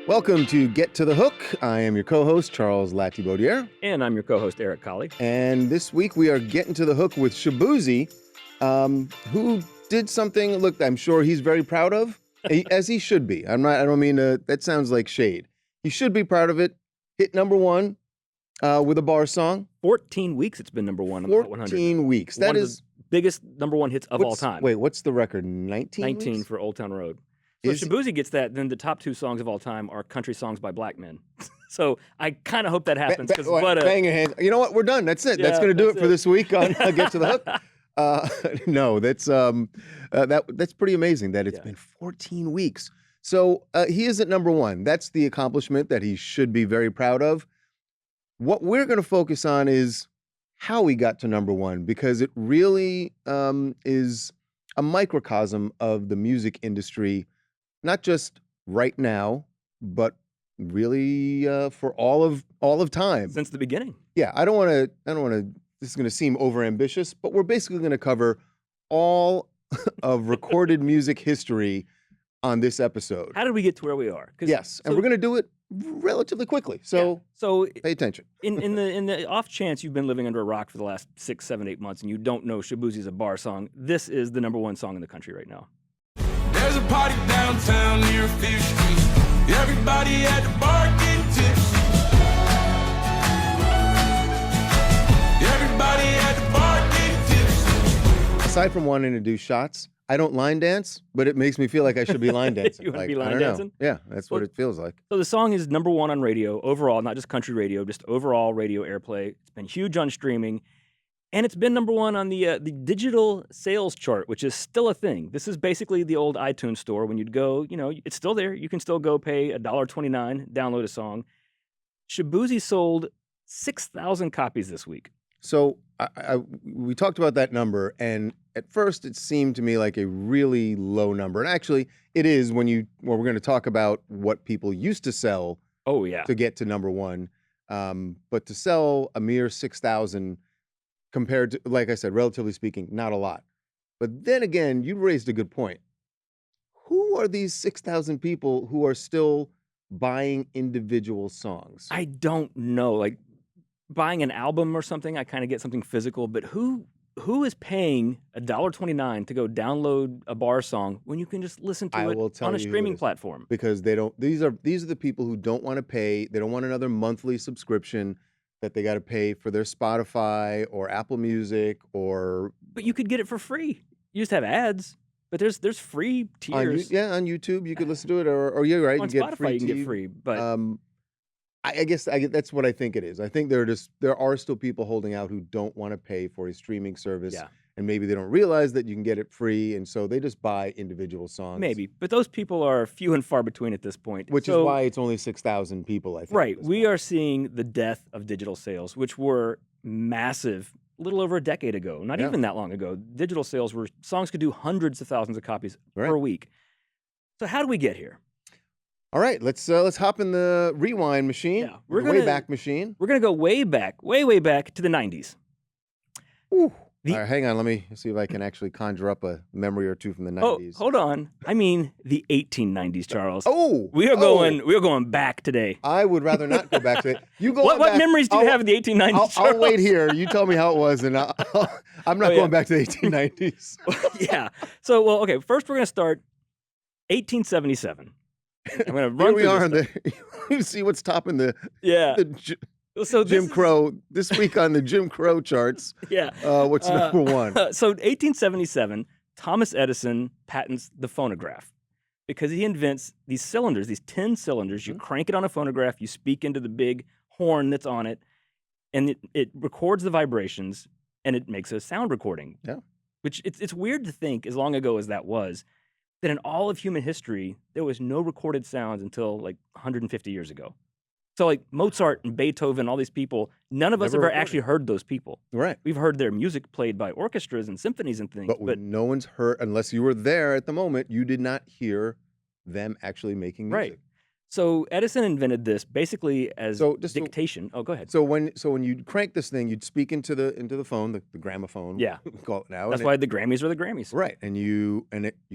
Welcome to Get to the Hook. I am your co-host, Charles Latibeaudiere. And I'm your co-host, Eric Colley. And this week we are getting to the hook with Shaboozey, who did something, look, I'm sure he's very proud of, as he should be. I don't mean to, that sounds like shade. He should be proud of it. Hit number one with a bar song. 14 weeks it's been number one on the Hot 100. 14 weeks. That is the biggest number one hits of all time. Wait, what's the record? 19 19 weeks? for Old Town Road. So if Shaboozey gets that, then the top two songs of all time are country songs by black men. So I kind of hope that happens. Bang your hands. You know what? We're done. That's it. That's going to do it for this week on Get to the Hook. No, that's pretty amazing that it's been 14 weeks. So he is at number one. That's the accomplishment that he should be very proud of. What we're going to focus on is how he got to number one, because it really is a microcosm of the music industry, not just right now, but really for all of time. Since the beginning. Yeah, I don't want to, this is going to seem overambitious, but we're basically going to cover all of recorded music history on this episode. How did we get to where we are? Yes, and we're going to do it relatively quickly. So pay attention. in the off chance you've been living under a rock for the last 6, 7, 8 months and you don't know Shaboozey's a bar song, this is the number one song in the country right now. There's a party downtown near 5th Street. Everybody at the bar getting tipsy. Everybody at the bar getting tipsy. Aside from wanting to do shots, I don't line dance, but it makes me feel like I should be line dancing. You want to be I line don't know. dancing? Yeah, that's what it feels like. So the song is number one on radio overall, not just country radio, just overall radio airplay. It's been huge on streaming. And it's been number one on the digital sales chart, which is still a thing. This is basically the old iTunes store. When you'd go, it's still there. You can still go pay $1.29, download a song. Shaboozey sold 6,000 copies this week. So we talked about that number, and at first it seemed to me like a really low number. And actually, it is when we're going to talk about what people used to sell. Oh yeah, to get to number one. But to sell a mere 6,000 compared to, like I said, relatively speaking, not a lot. But then again, you raised a good point. Who are these 6,000 people who are still buying individual songs? I don't know. Like buying an album or something, I kind of get something physical. But who is paying $1.29 to go download a bar song when you can just listen to it on a streaming platform? Because they don't. These are the people who don't want to pay. They don't want another monthly subscription that they got to pay for their Spotify or Apple Music or. But you could get it for free. You just have ads. But there's free tiers. On YouTube you could listen to it, or you're right. On Spotify you can get free. But I guess that's what I think it is. I think there are still people holding out who don't want to pay for a streaming service. Yeah. And maybe they don't realize that you can get it free, and so they just buy individual songs. Maybe, but those people are few and far between at this point. Which is why it's only 6,000 people, I think. Right. We are seeing the death of digital sales, which were massive a little over a decade ago. Not even that long ago. Digital sales songs could do hundreds of thousands of copies per week. So how do we get here? All right, let's hop in the rewind machine. Yeah, the Wayback Machine. We're gonna go way back to the 90s. Ooh. All right, hang on. Let me see if I can actually conjure up a memory or two from the 90s. Oh, hold on. I mean the 1890s, Charles. We are going back today. I would rather not go back to it. You go. What memories do you have of the 1890s? I'll wait here. You tell me how it was, and I'm not going back to the 1890s. Yeah. So, okay. First, we're going to start 1877. I'm going to run. Here we are. You see what's topping the Jim Crow this week on the Jim Crow charts. Yeah. What's number one? So 1877, Thomas Edison patents the phonograph because he invents these cylinders, these 10 cylinders. You crank it on a phonograph, you speak into the big horn that's on it, and it records the vibrations, and it makes a sound recording. Yeah. Which it's weird to think, as long ago as that was, that in all of human history, there was no recorded sounds until like 150 years ago. So like Mozart and Beethoven, all these people, none of us ever actually heard those people. Right. We've heard their music played by orchestras and symphonies and things. But no one's heard, unless you were there at the moment, you did not hear them actually making music. Right. So Edison invented this basically as So just dictation. Oh, go ahead. So when you'd crank this thing, you'd speak into the phone, the gramophone. Yeah. we call it now. That's and why the Grammys are the Grammys. right, and you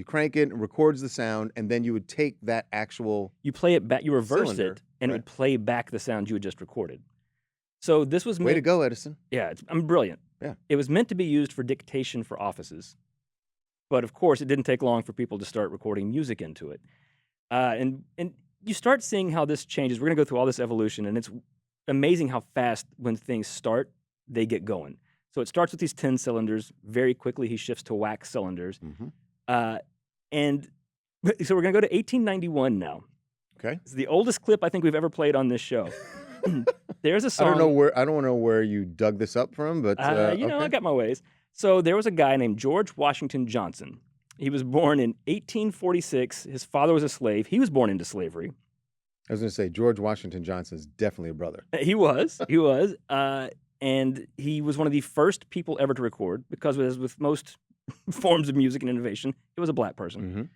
crank it, and records the sound, and then you would take that actual. You play it back, you reverse Cylinder, it, and it would play back the sound you had just recorded. So this was Way to go, Edison. Yeah, I'm brilliant. Yeah. It was meant to be used for dictation for offices. But of course, it didn't take long for people to start recording music into it. And you start seeing how this changes. We're going to go through all this evolution, and it's amazing how fast when things start, they get going. So it starts with these 10 cylinders. Very quickly, he shifts to wax cylinders. And so we're going to go to 1891 now. Okay. It's the oldest clip I think we've ever played on this show. There's a song. I don't know where you dug this up from, but you know, I got my ways. So there was a guy named George Washington Johnson. He was born in 1846. His father was a slave. He was born into slavery. I was going to say George Washington Johnson is definitely a brother. He was. And he was one of the first people ever to record because, as with most forms of music and innovation, it was a black person.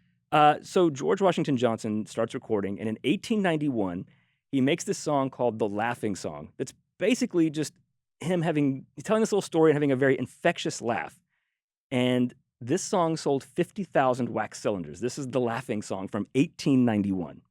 So George Washington Johnson starts recording, and in 1891, he makes this song called The Laughing Song. It's basically just him telling this little story and having a very infectious laugh. And this song sold 50,000 wax cylinders. This is The Laughing Song from 1891.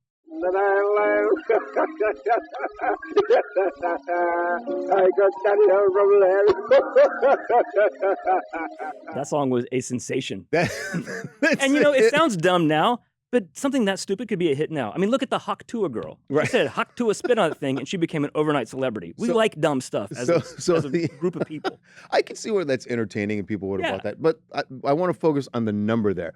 That song was a sensation. And you know, it sounds dumb now, but something that stupid could be a hit now. I mean, look at the Haktua girl. She said Haktua spit on that thing, and she became an overnight celebrity. We like dumb stuff as a group of people. I can see where that's entertaining and people would have bought that. But I want to focus on the number there.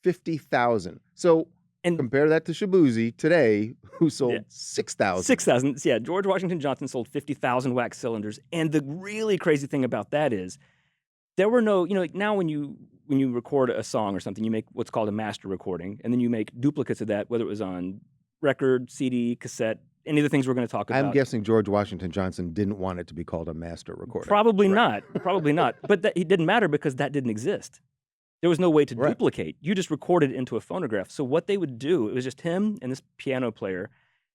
50,000. So compare that to Shabuzi today, who sold 6,000. 6,000. Yeah, George Washington Johnson sold 50,000 wax cylinders. And the really crazy thing about that is there were no, you know, like now when you record a song or something, you make what's called a master recording, and then you make duplicates of that, whether it was on record, CD, cassette, any of the things we're going to talk about. I'm guessing George Washington Johnson didn't want it to be called a master recording. Probably not. Probably not. But it didn't matter because that didn't exist. There was no way to duplicate. You just recorded it into a phonograph. So what they would do, it was just him and this piano player.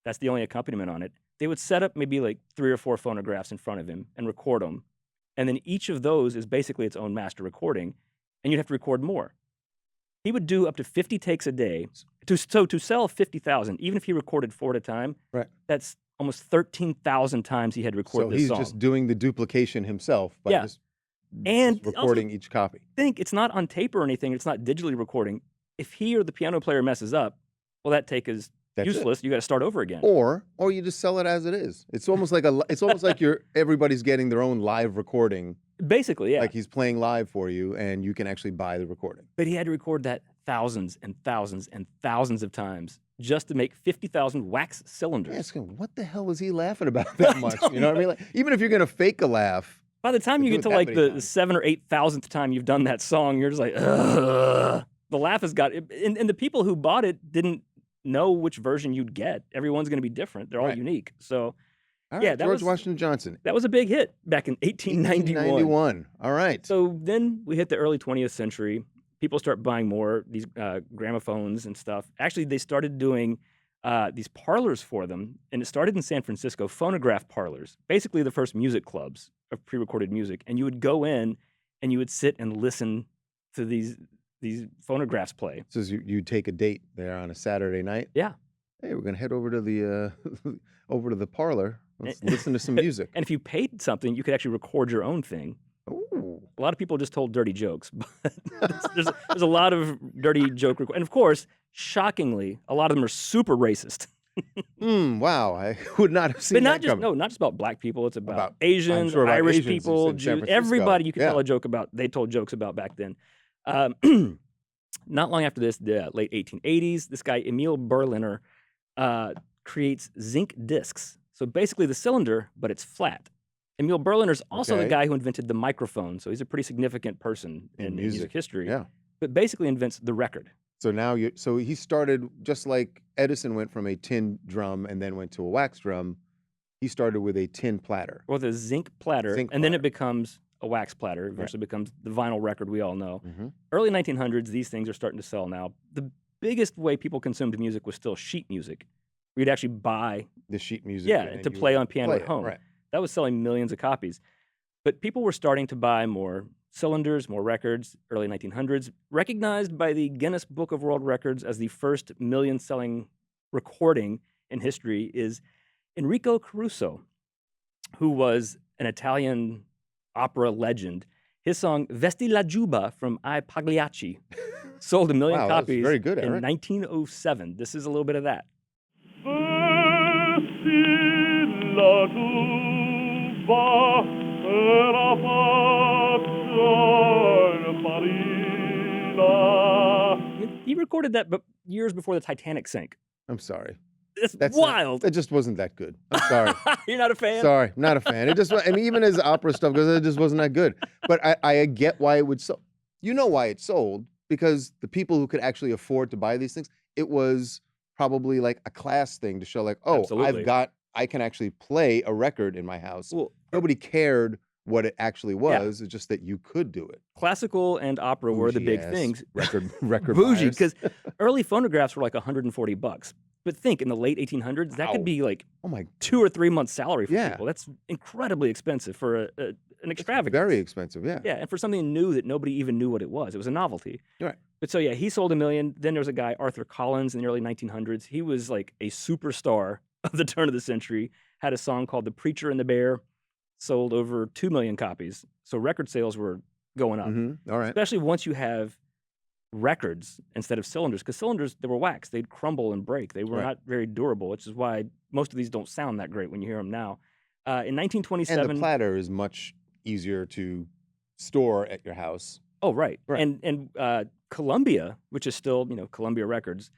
That's the only accompaniment on it. They would set up maybe like 3 or 4 phonographs in front of him and record them. And then each of those is basically its own master recording, and you'd have to record more. He would do up to 50 takes a day. To sell 50,000, even if he recorded 4 at a time, that's almost 13,000 times he had recorded this song. So he's just doing the duplication himself by just recording each copy. It's not on tape or anything. It's not digitally recording. If he or the piano player messes up, well, that take is useless. You got to start over again. Or you just sell it as it is. It's almost like everybody's getting their own live recording. Basically, yeah. Like he's playing live for you, and you can actually buy the recording. But he had to record that thousands and thousands and thousands of times just to make 50,000 wax cylinders. Asking, what the hell was he laughing about that much? You know what I mean? Like, even if you're going to fake a laugh. By the time you get to like the 7,000 or 8,000th time you've done that song, you're just like, ugh. The laugh has got it. And the people who bought it didn't know which version you'd get. Everyone's going to be different. They're all unique. So, George Washington Johnson. That was a big hit back in 1891. All right. So then we hit the early 20th century. People start buying more these gramophones and stuff. Actually, they started doing these parlors for them, and it started in San Francisco, phonograph parlors, basically the first music clubs of pre-recorded music. And you would go in and you would sit and listen to these phonographs play. So you take a date there on a Saturday night? Yeah. Hey, we're going to head over to the parlor. Let's listen to some music. And if you paid something, you could actually record your own thing. Ooh. A lot of people just told dirty jokes. But there's a lot of dirty joke and of course, shockingly, a lot of them are super racist. Wow, I would not have seen but not that coming. not just about black people. It's about Asians, about Irish Asians people, in Jews, everybody you could tell a joke about. They told jokes about back then. Not long after this, the late 1880s, this guy Emil Berliner creates zinc discs. So basically the cylinder, but it's flat. Emil Berliner's also the guy who invented the microphone. So he's a pretty significant person in music history. Yeah. But basically invents the record. So now he started just like Edison went from a tin drum and then went to a wax drum. He started with a tin platter. Or the zinc platter, and then it becomes a wax platter. Eventually becomes the vinyl record we all know. Early 1900s, these things are starting to sell now. The biggest way people consumed music was still sheet music. where you'd actually buy, the sheet music. yeah, and then to you play would on piano play at it, home. right? That was selling millions of copies. But people were starting to buy more cylinders, more records, early 1900s, recognized by the Guinness Book of World Records as the first million-selling recording in history is Enrico Caruso, who was an Italian opera legend. His song Vesti la Giubba from I Pagliacci sold 1 million Wow, that's copies very good, in Eric. 1907. This is a little bit of that. He recorded that years before the Titanic sank. I'm sorry. That's wild. It just wasn't that good. I'm sorry. You're not a fan? Sorry, not a fan. It just, I mean, even as opera stuff goes, it just wasn't that good. But I get why it would sell. You know why it sold, because the people who could actually afford to buy these things, it was probably like a class thing to show, like, oh, Absolutely. I can actually play a record in my house. Well, Nobody cared what it actually was. It's just that you could do it. classical and opera were the big Bougie-ass things. Record Bougie, buyers. because early phonographs were like $140. But think, in the late 1800s, that could Wow. be like Oh my, 2 or 3 months' salary for Yeah. people. That's incredibly expensive for an extravagance. very expensive. Yeah. Yeah, and for something new that nobody even knew what it was. It was a novelty. Right. But so, yeah, he sold 1 million. Then there was a guy, Arthur Collins, in the early 1900s. He was like a superstar of the turn of the century, had a song called The Preacher and the Bear, sold over 2 million copies. So record sales were going up, All right. especially once you have records instead of cylinders, because cylinders, they were wax. They'd crumble and break. They were Right. not very durable, which is why most of these don't sound that great when you hear them now. In And 1927... the platter is much easier to store at your house. Oh, right. Right. And Columbia, which is still, Columbia Records,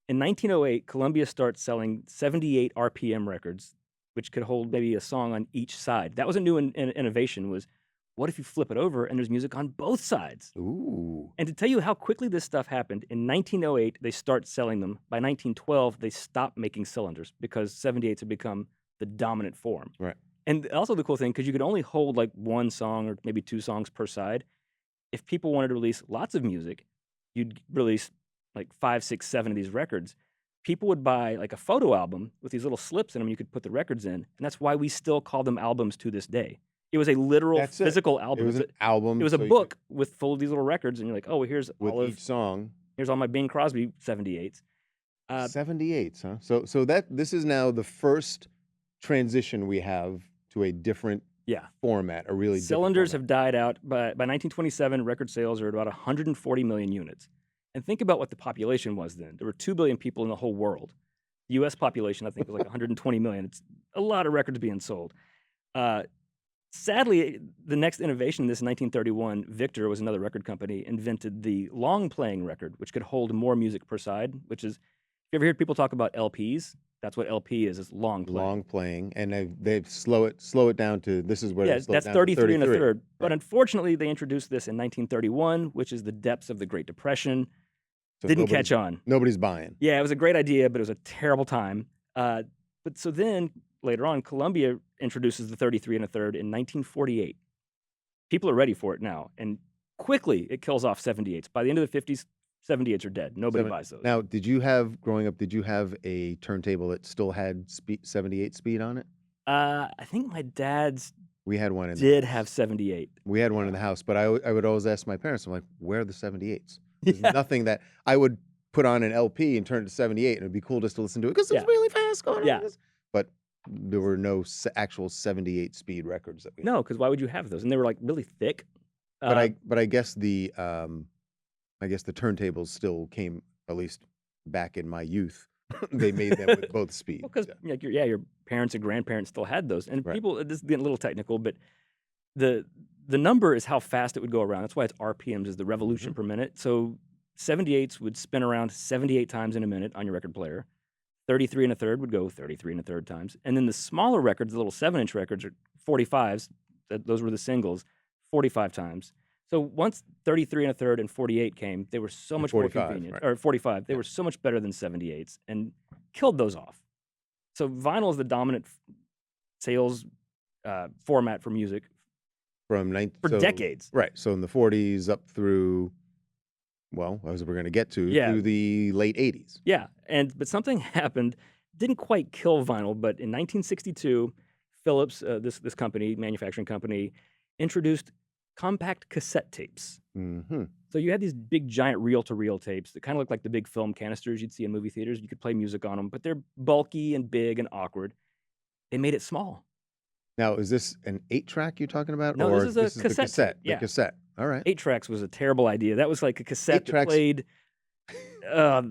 in 1908, Columbia starts selling 78 RPM records, which could hold maybe a song on each side. That was a new innovation, was what if you flip it over and there's music on both sides? Ooh. And to tell you how quickly this stuff happened, in 1908, they start selling them. By 1912, they stopped making cylinders because 78s had become the dominant form. Right. And also the cool thing, because you could only hold like one song or maybe 2 songs per side. If people wanted to release lots of music, you'd release like 5, 6, 7 of these records. People would buy like a photo album with these little slips in them. You could put the records in, and that's why we still call them albums to this day. It was a literal That's it. physical It album. was an album. It was a so you book with full of these little records, and you're like, oh, well, here's could- with all of each song. here's all my Bing Crosby 78s. 78s, huh? So this is now the first transition we have to a different Yeah. format, a really different Cylinders format. have died out. By 1927, record sales are at about 140 million units. And think about what the population was then. There were 2 billion people in the whole world. The U.S. population, I think, was like 120 million. It's a lot of records being sold. Sadly, the next innovation in this, 1931, Victor was another record company, invented the long-playing record, which could hold more music per side, which is, if you ever heard people talk about LPs, that's what LP is long playing. Long playing, and they slow it down to, this is where Yeah, they slow it that's down to 33 and a third. But Right. unfortunately, they introduced this in 1931, which is the depths of the Great Depression. So Didn't catch on. Nobody's buying. Yeah, it was a great idea, but it was a terrible time. But so then, later on, Columbia introduces the 33 and a third in 1948. People are ready for it now, and quickly it kills off 78s. By the end of the 50s, 78s are dead. Nobody buys those. Now, growing up, did you have a turntable that still had 78 speed on it? I think my dad's We had one in did have 78. We had one in the house, but I would always ask my parents, I'm like, where are the 78s? There's Yeah. nothing that I would put on an LP and turn it to 78, and it'd be cool just to listen to it because it's Yeah. really fast going on. Yeah. But there were no actual 78 speed records that we had. No, because why would you have those? And they were like really thick. But I guess the turntables still came, at least back in my youth. They made them with both speeds. Because your parents and grandparents still had those, and Right. people. This is getting a little technical, but the number is how fast it would go around. That's why it's RPMs, is the revolution Mm-hmm. per minute. So 78s would spin around 78 times in a minute on your record player. 33 and a third would go 33 and a third times, and then the smaller records, the little 7-inch records, are 45s. Those were the singles, 45 times. So once 33 and a third and 48 came, they were so much more 45, convenient. right. Or 45, they Yeah. were so much better than 78s and killed those off. So vinyl is the dominant sales format for music for decades. Right. So in the 40s up through, well, as we're going to get to, Yeah. through the late 80s. Yeah, but something happened didn't quite kill vinyl, but in 1962, Philips, this company, manufacturing company, introduced compact cassette tapes. Mm-hmm. So you had these big, giant reel-to-reel tapes that kind of look like the big film canisters you'd see in movie theaters. You could play music on them, but they're bulky and big and awkward. They made it small. Now, is this an 8-track you're talking about? No, or this is a the cassette cassette? tape, yeah. The cassette. All right. 8 tracks was a terrible idea. That was like a cassette 8 that tracks- played. 8 I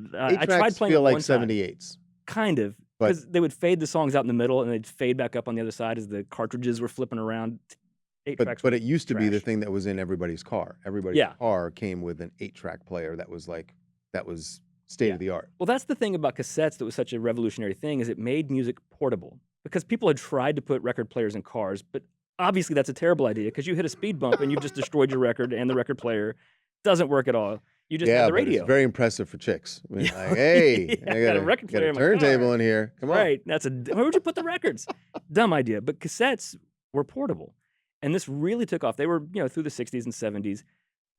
tried tracks playing feel it like one time. 78s. Kind of, But- because they would fade the songs out in the middle and they'd fade back up on the other side as the cartridges were flipping around. 8 tracks. But it used to be the trash. thing that was in everybody's car. Everybody's Yeah. car came with an 8-track player that was state Yeah. of the art. Well, that's the thing about cassettes that was such a revolutionary thing, is it made music portable. Because people had tried to put record players in cars, but obviously that's a terrible idea because you hit a speed bump and you've just destroyed your record and the record player. Doesn't work at all. You just have the but radio. it's very impressive for chicks. I mean, Yeah. like, hey, Yeah, I got got a record player in my turntable car. in here. Come on. Right. Where would you put the records? Dumb idea. But cassettes were portable. And this really took off. They were, through the 60s and 70s.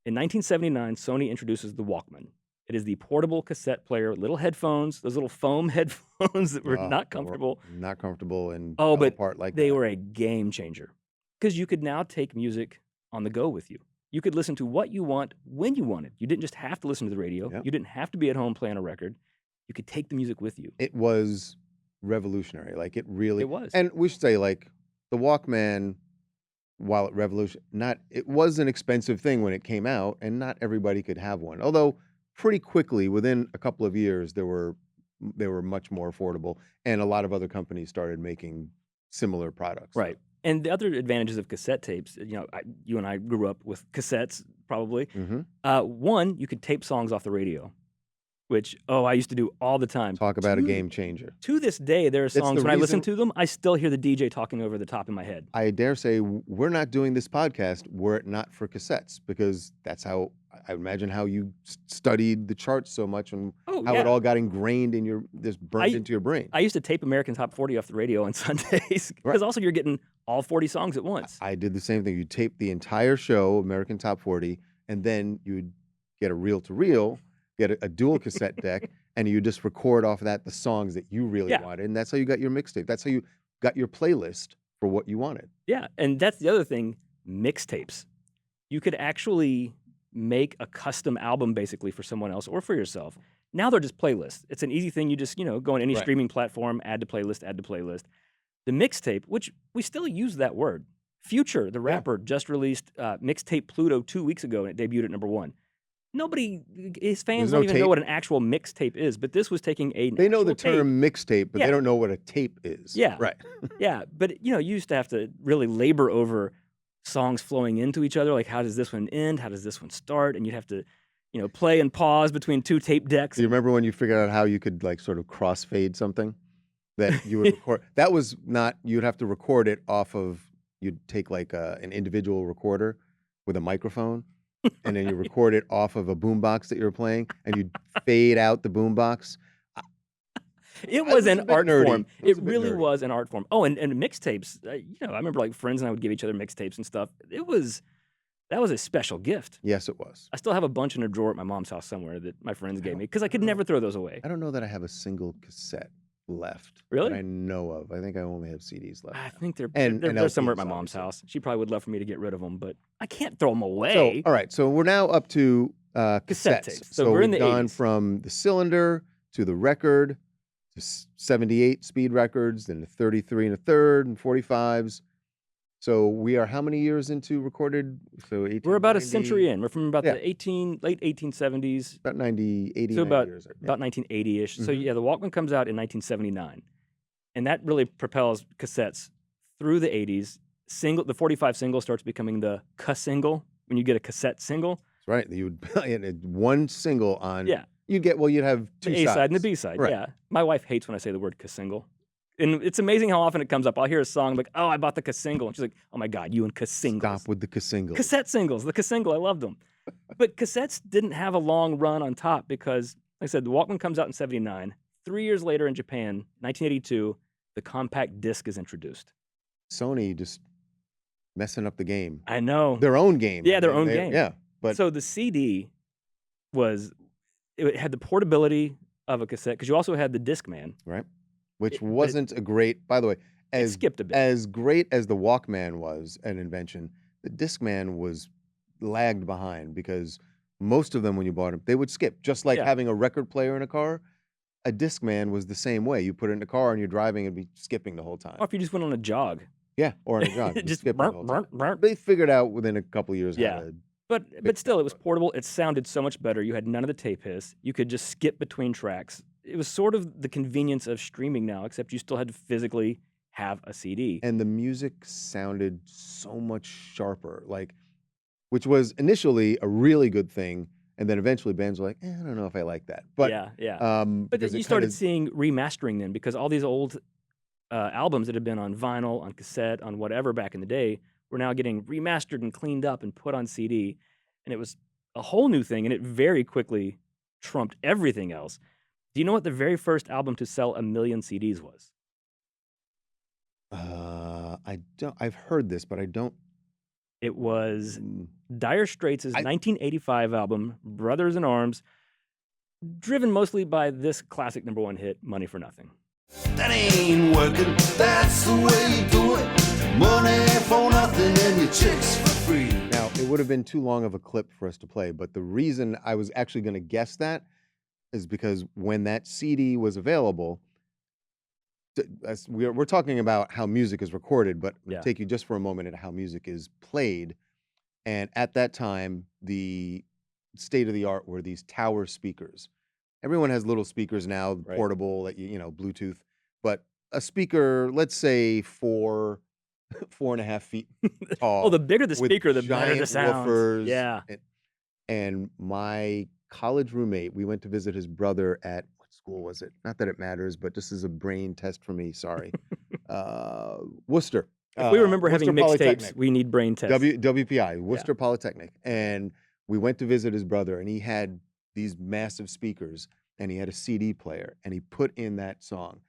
In 1979, Sony introduces the Walkman. It is the portable cassette player with little headphones, those little foam headphones that were not comfortable. Not comfortable and Oh, fell but apart like they that. were a game changer. Because you could now take music on the go with you. You could listen to what you want when you wanted. You didn't just have to listen to the radio. Yep. You didn't have to be at home playing a record. You could take the music with you. It was revolutionary. Like it really It was. And we should say, like, the Walkman, while it was an expensive thing when it came out, and not everybody could have one. Although pretty quickly, within a couple of years, they were much more affordable, and a lot of other companies started making similar products. Right. And the other advantages of cassette tapes, you and I grew up with cassettes, probably. Mm-hmm. One, you could tape songs off the radio, which, I used to do all the time. Talk about a game changer. To this day, there are That's the songs, when I listen reason- to them, I still hear the DJ talking over the top in my head. I dare say we're not doing this podcast were it not for cassettes, because that's how I imagine how you studied the charts so much and Oh, how yeah. it all got ingrained in burnt into your brain. I used to tape American Top 40 off the radio on Sundays, because Right. also you're getting all 40 songs at once. I did the same thing. You tape the entire show, American Top 40, and then you'd get a reel-to-reel, get a dual cassette deck, and you just record off of that the songs that you really Yeah. wanted. And that's how you got your mixtape. That's how you got your playlist for what you wanted. Yeah, and that's the other thing, mixtapes. You could actually make a custom album basically for someone else or for yourself. Now they're just playlists. It's an easy thing. You just, go on any Right. streaming platform, add to playlist, add to playlist. The mixtape, which we still use that word. Future, the rapper, just released mixtape Pluto 2 weeks ago, and it debuted at #1. His fans There's don't no even tape. know what an actual mixtape is, but this was taking They know the actual tape. term mixtape, but Yeah. they don't know what a tape is. Yeah. Right. Yeah, but you used to have to really labor over songs flowing into each other. Like, how does this one end? How does this one start? And you'd have to, play and pause between 2 tape decks. Do you remember when you figured out how you could sort of crossfade something that you would record? That was not. You'd have to record it off of. You'd take an individual recorder with a microphone, and then you record it off of a boombox that you were playing, and you'd fade out the boombox. It was a an bit art nerdy. form. It was It a bit really nerdy. was an art form. Oh, and mixtapes. I remember friends and I would give each other mixtapes and stuff. That was a special gift. Yes, it was. I still have a bunch in a drawer at my mom's house somewhere that my friends gave me because I could never throw those away. I don't know that I have a single cassette left. Really? That I know of. I think I only have CDs left. I now. think they're And somewhere at my LPs, mom's obviously. house. She probably would love for me to get rid of them, but I can't throw them So, away. all right. So we're now up to Cassette cassettes. tapes. So we're in we've the gone 80s. from the cylinder to the record to 78 speed records, then the 33 and a third and 45s. So we are how many years into recorded? So 18, We're about a 90, century in. We're from about Yeah. the late 1870s About 90, 80, to 90 about years. Yeah. 1980-ish. So Mhm. yeah, the Walkman comes out in 1979, and that really propels cassettes through the 80s. The 45 single starts becoming the single when you get a cassette single. That's right. You would one single on. Yeah. You'd have two The A sides. side and the B side. Right. Yeah, my wife hates when I say the word single. And it's amazing how often it comes up. I'll hear a song I'm like, "Oh, I bought the single," and she's like, "Oh my God, you and singles." Stop with the single. Cassette singles, the single, I loved them. But cassettes didn't have a long run on top because, like I said, the Walkman comes out in 79. 3 years later in Japan, 1982, the compact disc is introduced. Sony just messing up the game. I know. Their own game. Yeah, their own game. Yeah. But So the CD it had the portability of a cassette because you also had the Discman. right. which but wasn't a great, by the way, it skipped a bit. as great as the Walkman was an invention, the Discman was lagged behind because most of them, when you bought them, they would skip. Just like Yeah. having a record player in a car, a Discman was the same way. You put it in the car and you're driving, it'd be skipping the whole time. Or if you just went on a jog. Yeah, or on a jog, it'd be Just skipping the burp, whole time. burp, burp. They figured out within a couple years Yeah. how to. But fix still, that, it was but- portable. It sounded so much better. You had none of the tape hiss. You could just skip between tracks. It was sort of the convenience of streaming now, except you still had to physically have a CD. And the music sounded so much sharper, like, which was initially a really good thing, and then eventually bands were like, I don't know if I like that. But yeah. But because then it you started kinda- seeing remastering then, because all these old albums that had been on vinyl, on cassette, on whatever back in the day were now getting remastered and cleaned up and put on CD. And it was a whole new thing, and it very quickly trumped everything else. Do you know what the very first album to sell 1 million CDs was? I don't. I've heard this, but I don't. It was mm, Dire Straits' 1985 album, Brothers in Arms, driven mostly by this classic #1 hit, Money for Nothing. That ain't working, that's the way you do it. Money for nothing and your chicks for free. Now, it would have been too long of a clip for us to play, but the reason I was actually going to guess that is because when that CD was available, we're talking about how music is recorded, but Yeah. take you just for a moment at how music is played. And at that time, the state of the art were these tower speakers. Everyone has little speakers now, Right. portable, that Bluetooth, but a speaker, let's say 4.5 feet tall. Oh, the bigger the with speaker, the better the giant sound. woofers. Yeah. And my college roommate, we went to visit his brother at, what school was it? Not that it matters, but just as a brain test for me, sorry. Worcester. If we remember Worcester having mixtapes, Polytechnic. we need brain tests. WPI, Worcester Polytechnic. And we went to visit his brother, and he had these massive speakers, and he had a CD player, and he put in that song.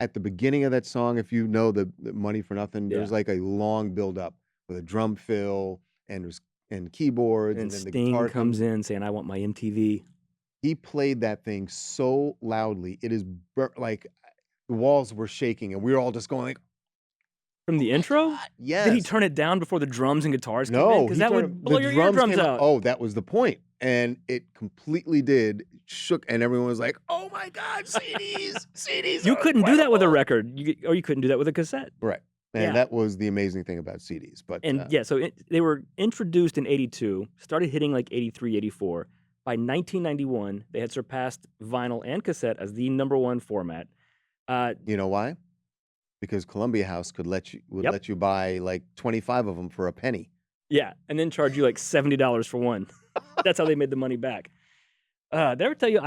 At the beginning of that song, if you know the Money for Nothing, there's Yeah. like a long build up with a drum fill and keyboards, and then the Sting guitar comes in saying, I want my MTV. He played that thing so loudly, it is like the walls were shaking, and we were all just going like, From the intro? yes. Did he turn it down before the drums and guitars came in? No, Because he that turned would it- blow the your drums eardrums came out. Oh, that was the point. And it completely did, shook, and everyone was like, oh my God, CDs, CDs. You are couldn't do that with a incredible." record, or you couldn't do that with a cassette. Right. And Yeah. that was the amazing thing about CDs. But And so they were introduced in 82, started hitting like 83, 84. By 1991, they had surpassed vinyl and cassette as the #1 format. you know why? Because Columbia House would Yep. let you buy like 25 of them for a penny. Yeah, and then charge you like $70 for one. That's how they made the money back. Did I ever tell you,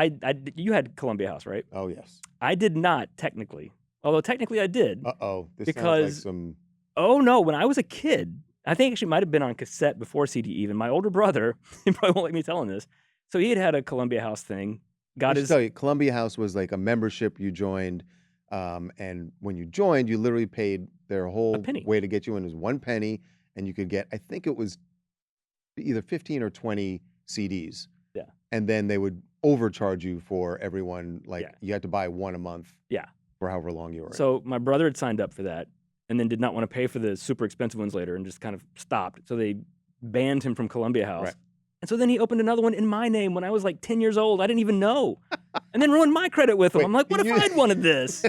you had Columbia House, right? Oh, yes. I did not, technically. Although technically I did. Uh-oh. This sounds Because- like some... Oh, no, when I was a kid, I think actually might have been on cassette before CD even. My older brother, he probably won't like me telling this, so he had a Columbia House thing. I should tell you, Columbia House was like a membership you joined, and when you joined, you literally paid their whole penny. way to get you in was 1 penny, and you could get, I think it was either 15 or 20 CDs. Yeah. And then they would overcharge you for everyone, like Yeah. you had to buy one a month. Yeah. For however long you were in. So my brother had signed up for that and then did not want to pay for the super expensive ones later and just kind of stopped. So they banned him from Columbia House. Right. And so then he opened another one in my name when I was like 10 years old. I didn't even know. And then ruined my credit with him. Wait, I'm like, what if can you- I'd wanted this?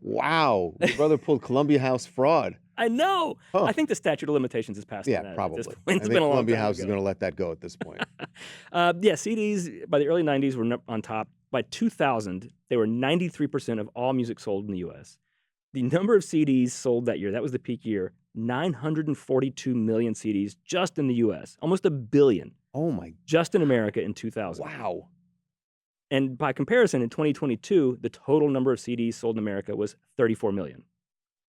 Wow. Your brother pulled Columbia House fraud. I know. Huh. I think the statute of limitations is past on Yeah, that probably. at this point. I It's think been a long Columbia time House is ago. going to let that go at this point. Yeah, CDs by the early 90s were on top. By 2000, they were 93% of all music sold in the U.S. The number of CDs sold that year, that was the peak year, 942 million CDs just in the U.S., almost 1 billion Oh my, just in America in 2000. wow. And by comparison, in 2022, the total number of CDs sold in America was 34 million.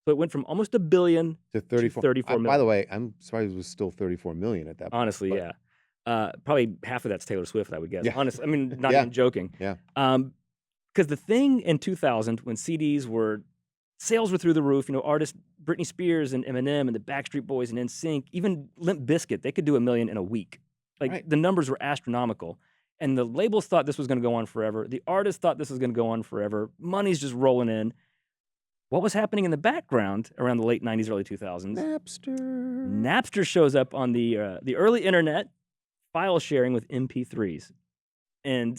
So it went from almost 1 billion, To 34. 34 By million. the way, I'm surprised it was still 34 million at that point. honestly, but- yeah. Probably half of that's Taylor Swift, I would guess. Yeah. Honestly, I mean, not Yeah. even joking. Yeah. Because the thing in 2000, when CDs were, sales were through the roof, artists, Britney Spears and Eminem and the Backstreet Boys and NSYNC, even Limp Bizkit, they could do 1 million in a week. Like Right. the numbers were astronomical. And the labels thought this was going to go on forever. The artists thought this was going to go on forever. Money's just rolling in. What was happening in the background around the late 90s, early 2000s? Napster. Napster shows up on the early internet, file sharing with MP3s. And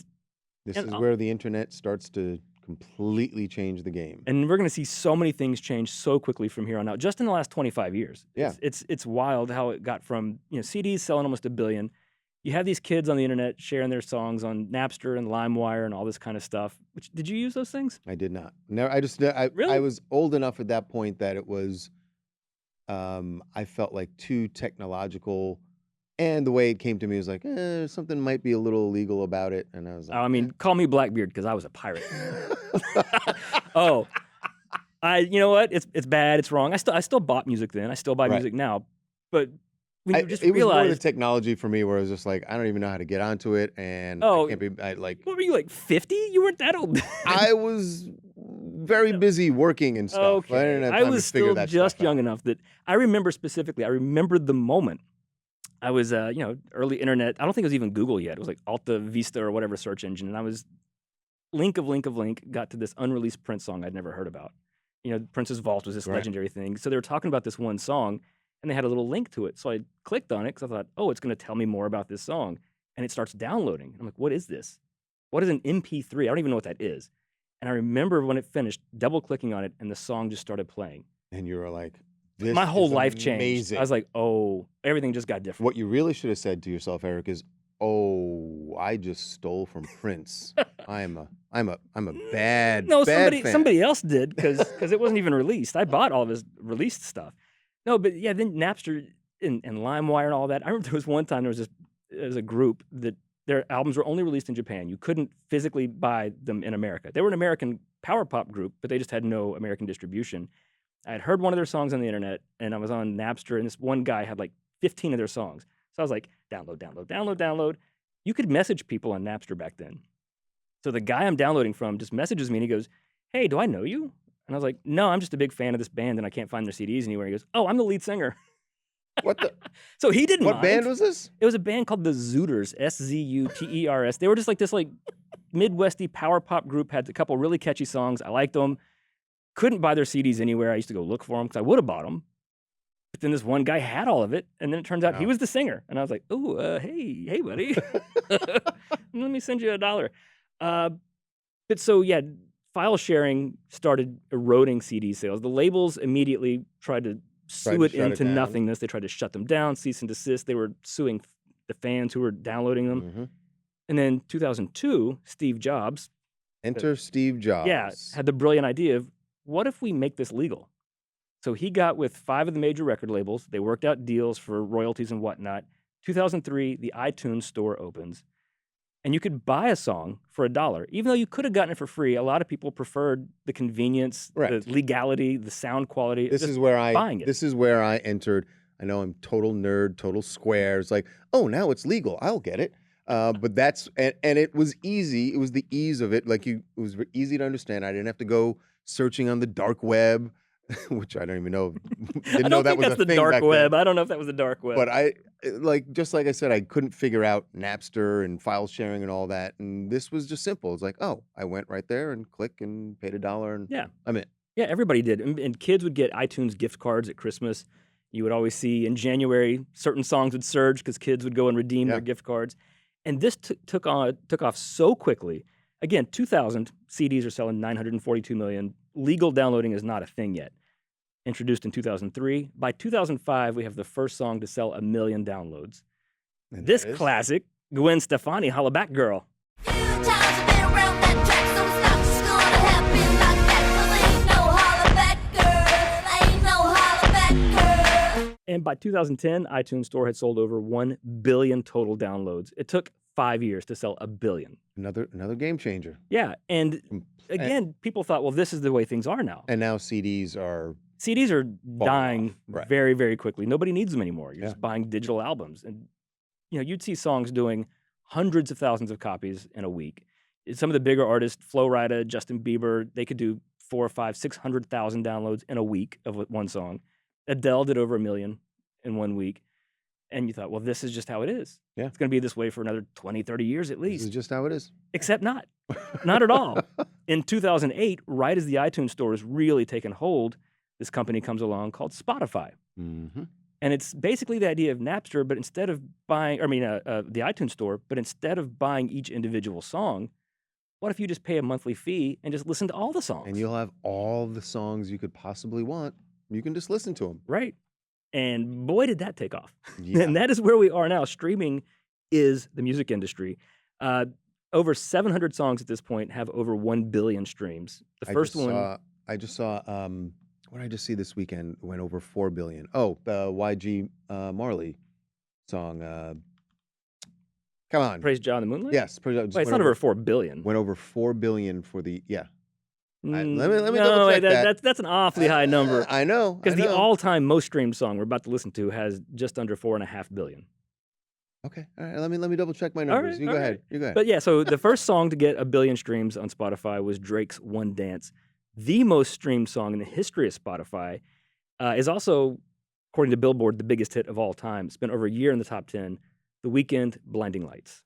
This And is I'll- where the internet starts to completely change the game. And we're going to see so many things change so quickly from here on out, just in the last 25 years. Yeah. It's wild how it got from CDs selling almost 1 billion. You have these kids on the internet sharing their songs on Napster and LimeWire and all this kind of stuff. Did you use those things? I did not. No, I Really? was old enough at that point that it was, I felt like too technological, and the way it came to me was like, something might be a little illegal about it, and I was like, I mean, call me Blackbeard because I was a pirate. Oh, you know what? It's bad. It's wrong. I still bought music then. I still buy Right. music now. But when you just it was more the realize, technology for me, where I was just like, I don't even know how to get onto it, and Oh. I can't be like. what were you, like 50? You weren't that old. I was very busy working and stuff. I Okay. didn't have I time was to figure still that just stuff young out. enough that I remember specifically. I remembered the moment. I was, early internet. I don't think it was even Google yet. It was like Alta Vista or whatever search engine. And I was link, got to this unreleased Prince song I'd never heard about. Prince's Vault was this Right. legendary thing. So they were talking about this one song and they had a little link to it. So I clicked on it because I thought, oh, it's going to tell me more about this song. And it starts downloading. I'm like, what is this? What is an MP3? I don't even know what that is. And I remember when it finished, double clicking on it, and the song just started playing. And you were like, this My whole is life changed. amazing. I was like, oh, everything just got different. What you really should have said to yourself, Eric, is, "Oh, I just stole from Prince. I'm a bad No, bad fan." somebody else did because it wasn't even released. I bought all of his released stuff. No, but yeah, then Napster and LimeWire and all that. I remember there was one time there was a group that their albums were only released in Japan. You couldn't physically buy them in America. They were an American power pop group, but they just had no American distribution. I had heard one of their songs on the internet, and I was on Napster, and this one guy had like 15 of their songs. So I was like, download. You could message people on Napster back then. So the guy I'm downloading from just messages me, and he goes, hey, do I know you? And I was like, no, I'm just a big fan of this band, and I can't find their CDs anywhere. He goes, oh, I'm the lead singer. What the? So he didn't What mind. band was this? It was a band called the Zooters, Zooters. They were just like this Midwesty power pop group, had a couple really catchy songs. I liked them. Couldn't buy their CDs anywhere. I used to go look for them because I would have bought them. But then this one guy had all of it, and then it turns out he Wow. was the singer. And I was like, oh, hey, buddy. Let me send you $1. But so, yeah, file sharing started eroding CD sales. The labels immediately tried to sue to it shut it into down. nothingness. They tried to shut them down, cease and desist. They were suing the fans who were downloading them. Mhm. And then 2002, Steve Jobs, Enter Steve Jobs. had the brilliant idea of, what if we make this legal? So he got with 5 of the major record labels. They worked out deals for royalties and whatnot. 2003, the iTunes store opens, and you could buy a song for $1. Even though you could have gotten it for free, a lot of people preferred the convenience, Right. the legality, the sound quality. This just is where buying it. This is where I entered. I know I'm total nerd, total square. It's like, oh, now it's legal. I'll get it. But that's and it was easy. It was the ease of it. Like it was easy to understand. I didn't have to go searching on the dark web, which I don't even know. I Didn't know don't that think was that's a the thing dark back then. web. I don't know if that was the dark web. But just like I said, I couldn't figure out Napster and file sharing and all that. And this was just simple. It's like, oh, I went right there and click and paid $1 and Yeah. I'm in. Yeah, everybody did. And kids would get iTunes gift cards at Christmas. You would always see in January, certain songs would surge because kids would go and redeem their Yeah. gift cards. And this took off so quickly. Again, 2000, CDs are selling 942 million. Legal downloading is not a thing yet. Introduced in 2003. By 2005, we have the first song to sell 1 million downloads. And This that is- classic, Gwen Stefani, Holla Back Girl. Few times I've been around that track, so it's not just gonna happen like that. 'Cause ain't no holla back girl, ain't no holla back girl. And by 2010, iTunes Store had sold over 1 billion total downloads. It took 5 years to sell 1 billion. Another game changer. Yeah, and Com- again, people thought, well, this is the way things are now. And now CDs are CDs are dying off, right. very, very quickly. Nobody needs them anymore. You're Yeah. just buying digital albums. And you'd see songs doing hundreds of thousands of copies in a week. Some of the bigger artists, Flo Rida, Justin Bieber, they could do 400,000, 500,000, 600,000 downloads in a week of one song. Adele did over 1 million in 1 week. And you thought, well, this is just how it is. Yeah. It's going to be this way for another 20, 30 years at This least. is just how it is. Except not. Not at all. In 2008, right as the iTunes store is really taken hold, this company comes along called Spotify. Mm-hmm. And it's basically the idea of Napster, but instead of buying, the iTunes store, but instead of buying each individual song, what if you just pay a monthly fee and just listen to all the songs? And you'll have all the songs you could possibly want. You can just listen to them. Right. And boy, did that take off. Yeah. And that is where we are now. Streaming is the music industry. Over 700 songs at this point have over 1 billion streams. The first one. I just saw, what did I just see this weekend? Went over 4 billion. Oh, the YG Marley song. Come on. Praise John the Moonlight? Yes. Wait, it's not over 4 billion. Went over 4 billion for the, yeah. Let me No, double check that. That's an awfully high number. I know. Because the all-time most streamed song we're about to listen to has just under 4.5 billion. Okay. All right. Let me double check my numbers. right, You go all ahead. right. You go ahead. But yeah, so the first song to get 1 billion streams on Spotify was Drake's One Dance. The most streamed song in the history of Spotify is also, according to Billboard, the biggest hit of all time. It's been over a year in the top 10. The Weeknd, Blinding Lights.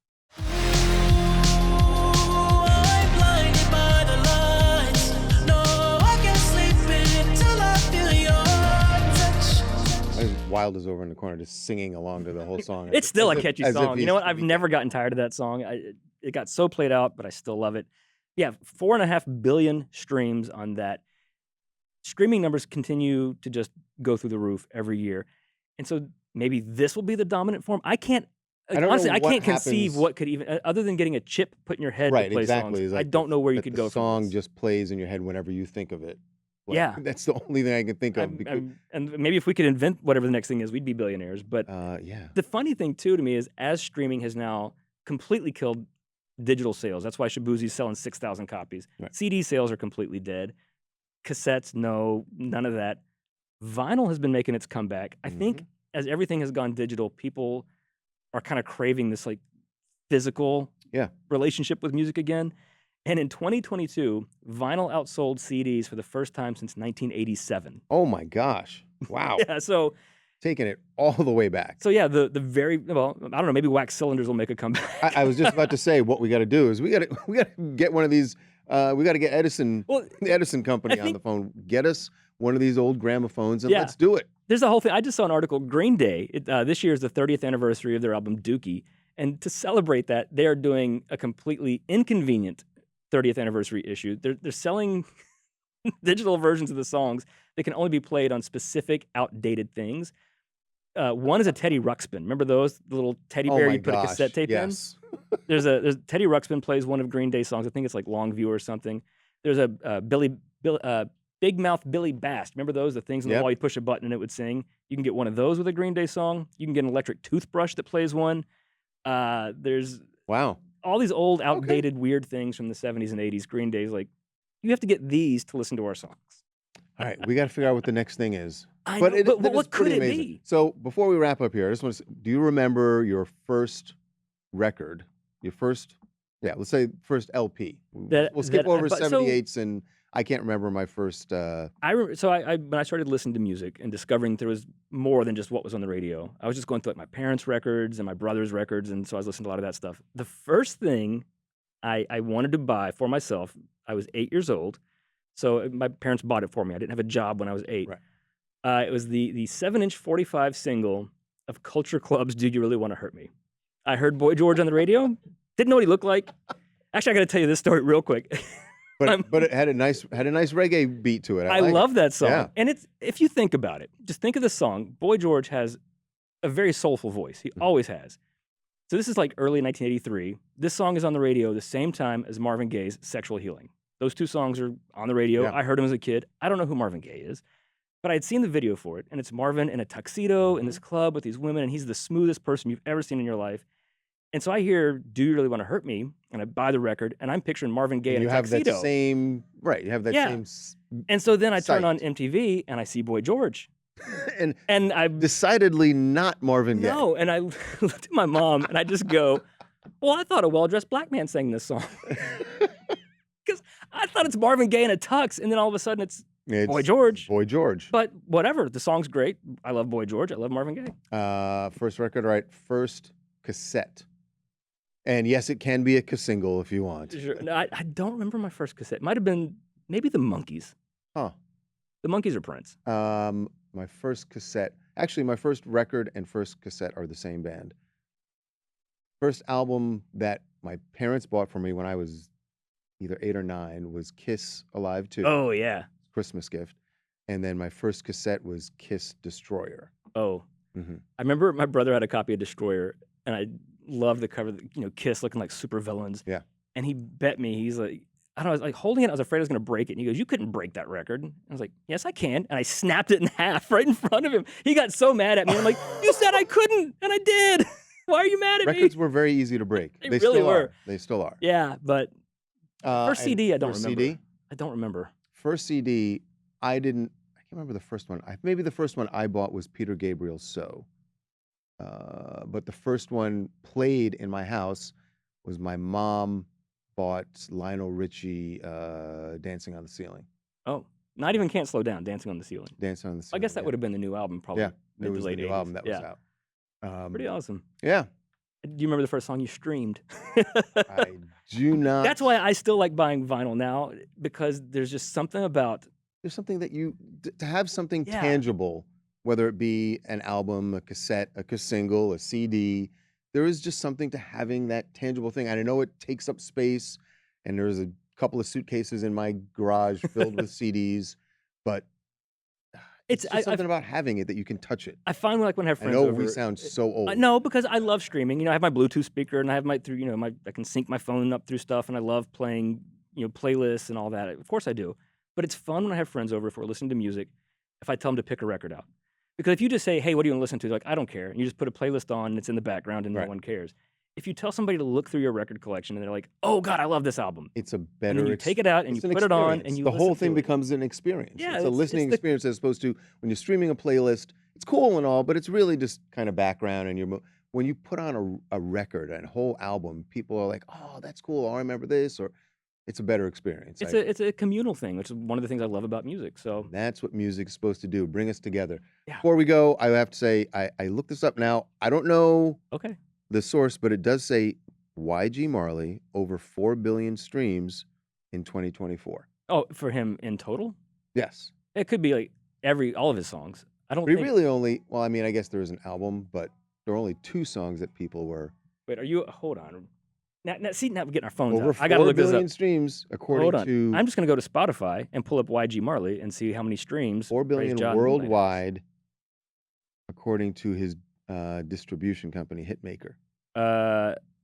Wild is over in the corner just singing along to the whole song. It's still a As if- catchy as if song. You he's know what? I've speaking. never gotten tired of that song. It got so played out, but I still love it. Yeah, 4.5 billion streams on that. Streaming numbers continue to just go through the roof every year. And so maybe this will be the dominant form. I can't, I don't know honestly, I what can't conceive happens- what could even, other than getting a chip put in your head Right, to play exactly. songs. It's I like don't know where you that could the go from song this. just plays in your head whenever you think of it. Like, Yeah. That's the only thing I can think of. And maybe if we could invent whatever the next thing is, we'd be billionaires. But Yeah. the funny thing, too, to me is as streaming has now completely killed digital sales. That's why Shabuzi's selling 6,000 copies. Right. CD sales are completely dead. Cassettes, no, none of that. Vinyl has been making its comeback. I think as everything has gone digital, people are kind of craving this like physical relationship with music again. And in 2022, vinyl outsold CDs for the first time since 1987. Oh my gosh. Wow. Yeah, so Taking it all the way back. So yeah, the very well, I don't know, maybe wax cylinders will make a comeback. I was just about to say what we got to do is we got to get one of these. We got to get Edison, the Edison company on the phone. Get us one of these old gramophones and let's do it. There's a whole thing. I just saw an article. Green Day. This year is the 30th anniversary of their album Dookie, and to celebrate that, they are doing a completely inconvenient 30th anniversary issue. They're selling digital versions of the songs that can only be played on specific outdated things. One is a Teddy Ruxpin. Remember those? The little teddy bear you put a cassette tape in? There's Teddy Ruxpin plays one of Green Day songs. I think it's like Longview or something. There's a Big Mouth Billy Bass. Remember those? The things on the wall, you push a button and it would sing. You can get one of those with a Green Day song. You can get an electric toothbrush that plays one. There's all these old, outdated, weird things from the 70s and 80s. Green Day's like, you have to get these to listen to our songs. All right, we got to figure out what the next thing is. But what could it be? So before we wrap up here, I just want to say, do you remember your first record? Your first, let's say first LP. We'll skip over 78s, and I can't remember my first. I when I started listening to music and discovering there was more than just what was on the radio, I was just going through like my parents' records and my brother's records, and so I was listening to a lot of that stuff. The first thing I wanted to buy for myself, I was 8 years old, so my parents bought it for me. I didn't have a job when I was 8. Right. It was the 7-inch 45 single of Culture Club's "Do You Really Want to Hurt Me." I heard Boy George on the radio. Didn't know what he looked like. Actually, I got to tell you this story real quick. But it had a nice reggae beat to it. I love that song. Yeah. And if you think about it, just think of the song. Boy George has a very soulful voice. He always has. So this is like early 1983. This song is on the radio the same time as Marvin Gaye's "Sexual Healing." Those two songs are on the radio. Yeah. I heard them as a kid. I don't know who Marvin Gaye is, but I had seen the video for it, and it's Marvin in a tuxedo in this club with these women, and he's the smoothest person you've ever seen in your life. And so I hear "Do You Really Want to Hurt Me?" and I buy the record, and I'm picturing Marvin Gaye in a tuxedo. You have that same, right, you have that same And so then I turn sight. on MTV, and I see Boy George. and I decidedly not Marvin Gaye. No, and I looked at my mom, and I just go, well, I thought a well-dressed black man sang this song. Because I thought it's Marvin Gaye in a tux, and then all of a sudden it's Boy George. Boy George. But whatever, the song's great. I love Boy George. I love Marvin Gaye. First record, right? First cassette. And yes, it can be a single if you want. Sure. No, I don't remember my first cassette. Might have been maybe the Monkees. Huh. The Monkees or Prince. My first cassette. Actually, my first record and first cassette are the same band. First album that my parents bought for me when I was either 8 or 9 was Kiss Alive 2. Oh, yeah. Christmas gift. And then my first cassette was Kiss Destroyer. Oh. Mm-hmm. I remember my brother had a copy of Destroyer, and I loved the cover, Kiss looking like super villains. Yeah. And he bet me, he's like, I don't know, I was like holding it, I was afraid I was going to break it. And he goes, you couldn't break that record. And I was like, yes, I can. And I snapped it in half right in front of him. He got so mad at me. I'm like, you said I couldn't, and I did. Why are you mad at me? Records were very easy to break. They really still were. Are. They still are. Yeah, but first CD, I don't first remember. CD? I don't remember. First CD, I can't remember the first one. Maybe the first one I bought was Peter Gabriel's So. But the first one played in my house was my mom bought Lionel Richie Dancing on the Ceiling. Oh, not even Can't Slow Down, Dancing on the Ceiling. Dancing on the Ceiling. I guess that would have been the new album, probably. Yeah, it was the late new 80s. album that was Yeah. out. Pretty awesome. Yeah. Do you remember the first song you streamed? I do not. That's why I still like buying vinyl now, because there's just something about. There's something that to have something Yeah. tangible, whether it be an album, a cassette, a single, a CD, there is just something to having that tangible thing. And I know it takes up space, and there's a couple of suitcases in my garage filled with CDs, but it's just something about having it that you can touch it. I find like when I have I friends know over. we sound so old. No, because I love streaming. I have my Bluetooth speaker, and I have my I can sync my phone up through stuff, and I love playing playlists and all that. Of course I do. But it's fun when I have friends over if we're listening to music. If I tell them to pick a record out, because if you just say, "Hey, what do you want to listen to?" They're like, "I don't care," and you just put a playlist on, and it's in the background, and no one cares. If you tell somebody to look through your record collection, and they're like, "Oh God, I love this album," It's a and better. then you take it out and you put it on, and you the whole listen thing to it. becomes an experience. Yeah, it's a listening the- experience as opposed to when you're streaming a playlist. It's cool and all, but it's really just kind of background. And when you put on a record, a whole album, people are like, "Oh, that's cool. I remember this," or it's a better experience. It's a communal thing, which is one of the things I love about music. So That's what music's supposed to do, bring us together. Yeah. Before we go, I have to say, I looked this up now. I don't know okay, the source, but it does say YG Marley over 4 billion streams in 2024. oh, for him in total, Yes. it could be like all of his songs. I don't But he think. really only, well, I mean, I guess there was an album, but there were only 2 songs that people were Wait, are you? Hold on. Now we're getting our phones over out. 4 I gotta look this billion up. streams, according Hold on. to I'm just gonna go to Spotify and pull up YG Marley and see how many streams. 4 Praise billion John Moonlight has. worldwide, according to his distribution company, Hitmaker.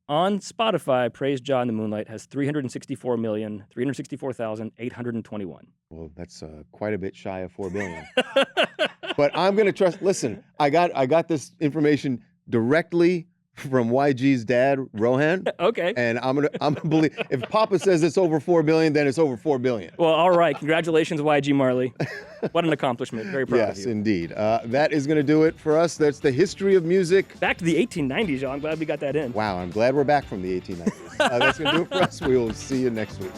On Spotify, Praise John in the Moonlight has 364,821. Well, that's quite a bit shy of 4 billion. But I'm going to trust. Listen, I got this information directly from YG's dad, Rohan, Okay. and I'm gonna believe if Papa says it's over 4 billion, then it's over 4 billion. Well, all right. Congratulations, YG Marley. What an accomplishment. Very proud of Yes, you. indeed. That is going to do it for us. That's the history of music. Back to the 1890s, y'all. I'm glad we got that in. Wow, I'm glad we're back from the 1890s. That's going to do it for us. We will see you next week.